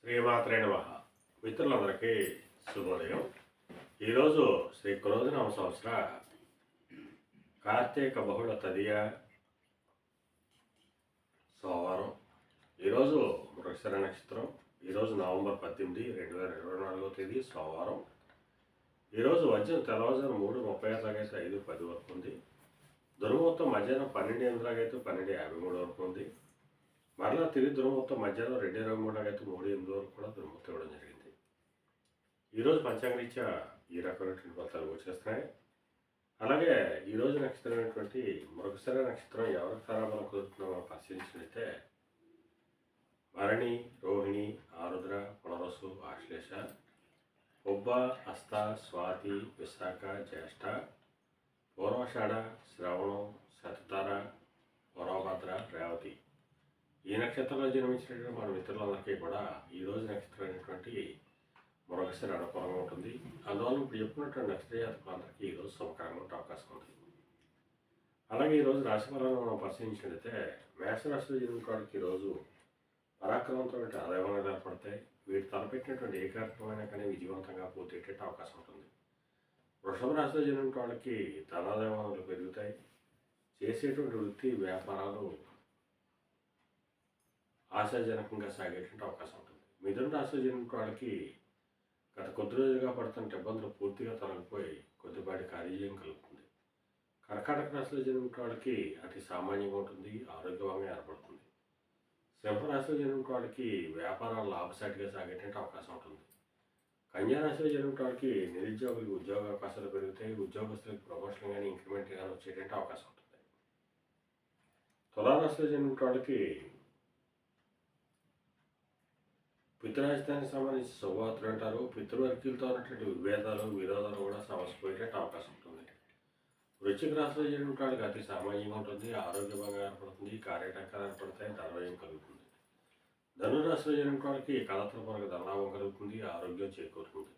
శ్రీమాత్రే నమః. మిత్రులందరికీ శుభోదయం. ఈరోజు శ్రీ క్రోధినామ సంవత్సర కార్తీక బహుళ తదియ సోమవారం. ఈరోజు మృగశిర నక్షత్రం. ఈరోజు నవంబర్ 18, 2024 తేదీ సోమవారం. ఈరోజు మధ్యాహ్నం తెల్లవారుజామున 3:36 5:10 వరకు ఉంది. దుర్ముహూర్తం మధ్యాహ్నం 12:08 12:53 వరకు ఉంది. మరలా తిరిగి దుర్ముహూర్తం మధ్యాహ్నం 2:23 3:08 వరకు కూడా దుర్ముహూర్తం ఇవ్వడం జరిగింది. ఈరోజు పంచాంగరీత్యా ఈ రకమైనటువంటి ఫలితాలు వచ్చేస్తున్నాయి. అలాగే ఈరోజు నక్షత్రమైనటువంటి మృగశిర నక్షత్రం ఎవరికి తరాబలం కుదురుతుందో మనం పరిశీలించినట్లయితే భరణి, రోహిణి, ఆరుద్ర, పునరసు, ఆశ్లేష, ఉబ్బ, హస్త, స్వాతి, విశాఖ, జ్యేష్ఠ, పూర్వాషాఢ, శ్రవణం, శతతార, పూర్వభద్ర, రేవతి. ఈ నక్షత్రంలో జన్మించినటువంటి మన మిత్రులందరికీ కూడా ఈరోజు నక్షత్రం అయినటువంటి మృగశిర అనుకూలంగా ఉంటుంది. అందువల్ల ఇప్పుడు చెప్పుకున్నటువంటి నక్షత్ర జాతకులందరికీ ఈరోజు శుభకరంగా ఉండే అవకాశం ఉంది. అలాగే ఈరోజు రాశి ఫలాలను మనం పరిశీలించినట్లయితే మేషరాశిలో జన్మించిన వాడికి ఈరోజు పరాక్రమంతో ఆదాయమానాలు ఏర్పడతాయి. వీటి తలపెట్టినటువంటి ఏ కార్యక్రమమైనా కానీ విజయవంతంగా పూర్తయ్యే అవకాశం ఉంటుంది. వృషభ రాశిలో జన్మించిన వాళ్ళకి ధనాదాయమానాలు పెరుగుతాయి. చేసేటువంటి వృత్తి వ్యాపారాలు ఆశాజనకంగా సాగేటువంటి అవకాశం ఉంటుంది. మిథున రాశిలో జన్మించిన వాళ్ళకి గత కొద్ది రోజులుగా పడుతున్న ఇబ్బందులు పూర్తిగా తొలగిపోయి కొద్దిపాటి కార్యజయం కలుగుతుంది. కర్కాటక రాశిలో జన్మించిన వాళ్ళకి అతి సామాన్యంగా ఉంటుంది, ఆరోగ్యవంగా ఏర్పడుతుంది. సింహరాశిలో జన్మించిన వాళ్ళకి వ్యాపారాలు లాభసాటిగా సాగేటువంటి అవకాశం ఉంటుంది. కన్యారాశిలో జన్మించిన వాళ్ళకి నిరుద్యోగులకు ఉద్యోగ అవకాశాలు పెరుగుతాయి. ఉద్యోగస్తులకు ప్రమోషన్ కానీ ఇంక్రిమెంట్ కానీ వచ్చేటువంటి అవకాశం ఉంటుంది. తులారాశిలో జన్మించిన వాళ్ళకి పితృరాజధానికి సంబంధించి శుభవార్తలు అంటారు. పితృవర్గీయులతో ఉన్నటువంటి విభేదాలు విరోధాలు కూడా సమస్యపోయేట అవకాశం ఉంటుంది. వృశ్చిక రాశిలో జన్మించిన వాళ్ళకి అతి సామాన్యంగా ఉంటుంది, ఆరోగ్యభంగా ఏర్పడుతుంది, కార్యటంకాలు ఏర్పడతాయి, ధనవ్యయం కలుగుతుంది. ధనురాశిలో జన్మించిన వాళ్ళకి కళత్రపరంగా ధనలాభం కలుగుతుంది, ఆరోగ్యం చేకూరుతుంది.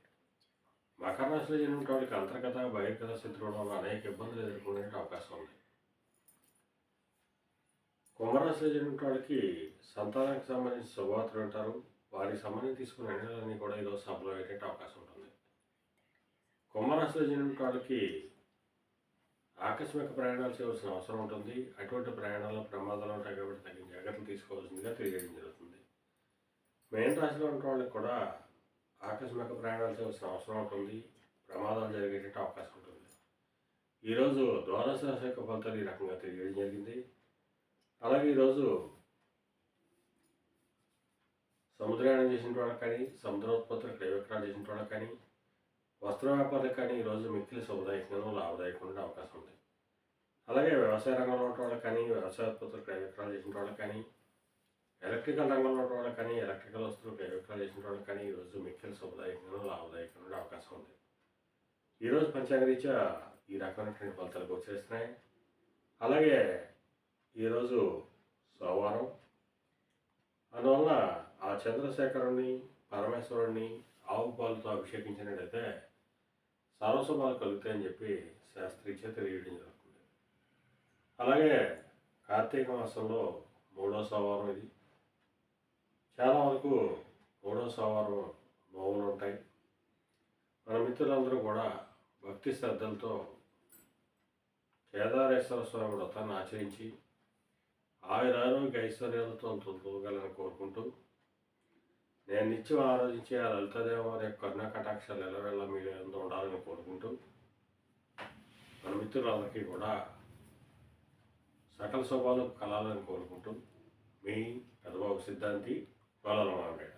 మకర రాశిలో జన్మించిన వాళ్ళకి అంతర్గత బహిర్గత శత్రువుల వల్ల అనేక ఇబ్బందులు ఎదుర్కొనే అవకాశం ఉంది. కుంభరాశిలో జన్మించిన వాళ్ళకి సంతానానికి సంబంధించి శుభవార్తలు అంటారు. వారికి సంబంధించి తీసుకున్న నిర్ణయాలన్నీ కూడా ఈరోజు సఫలమయ్యే అవకాశం ఉంటుంది. కుంభరాశిలో జన్మించిన వాళ్ళకి ఆకస్మిక ప్రయాణాలు చేయవలసిన అవసరం ఉంటుంది. అటువంటి ప్రయాణాల్లో ప్రమాదాలు ఉంటాయి కాబట్టి తగిన జాగ్రత్తలు తీసుకోవాల్సిందిగా తెలియజేయడం జరుగుతుంది. మేన రాశిలో ఉన్న వాళ్ళకి కూడా ఆకస్మిక ప్రయాణాలు చేయవలసిన అవసరం ఉంటుంది, ప్రమాదాలు జరిగేట అవకాశం ఉంటుంది. ఈరోజు ద్వాదశ రాశి యొక్క ఫలితాలు ఈ రకంగా తెలియజేయడం జరిగింది. అలాగే ఈరోజు సముద్రయానం చేసిన వాళ్ళకి కానీ, సముద్రోత్పత్తులు క్రయ విక్రయాలు చేసిన వాళ్ళకి కానీ, వస్త్ర వ్యాపారులకు కానీ ఈరోజు మిక్కిలి శుభదాయకంగా లాభదాయకంగా ఉండే అవకాశం ఉంది. అలాగే వ్యవసాయ రంగంలో ఉన్న వాళ్ళకి కానీ, వ్యవసాయ ఉత్పత్తులు క్రయ విక్రయాలు చేసిన వాళ్ళకి కానీ, ఎలక్ట్రికల్ రంగంలో ఉన్న వాళ్ళకి కానీ, ఎలక్ట్రికల్ వస్తువులు క్రయ విక్రయాలు చేసిన వాళ్ళకి కానీ ఈరోజు మిక్కిలి శుభదాయకంగా లాభదాయకంగా ఉండే అవకాశం ఉంది. ఈరోజు పంచాంగరీత్యా ఈ రకమైనటువంటి ఫలితాలు గోచరిస్తున్నాయి. అలాగే ఈరోజు సోమవారం. అందువల్ల ఆ చంద్రశేఖరుణ్ణి, పరమేశ్వరుణ్ణి ఆవు పాలతో అభిషేకించినట్టయితే సర్వశుభాలు కలుగుతాయని చెప్పి శాస్త్రీచే తెలియడం జరుగుతుంది. అలాగే కార్తీక మాసంలో 3వ సోమవారం ఇది. చాలా వరకు 3వ సోమవారం నోములు ఉంటాయి. మన మిత్రులందరూ కూడా భక్తి శ్రద్ధలతో కేదారేశ్వర స్వామి వ్రతాన్ని ఆచరించి ఆయురారోగ్య ఐశ్వర్యాలతో తొలగలని కోరుకుంటూ నేను నిత్యం ఆరాధించే ఆ లలితాదేవారి యొక్క కరుణా కటాక్షాలు ఎల్లవేళ మీ అందరూ ఉండాలని కోరుకుంటూ మన మిత్రులందరికీ కూడా సకల శుభాలు కలాలని కోరుకుంటూ మీ పెదబాబు సిద్ధాంతి గోలరమాంబేడ.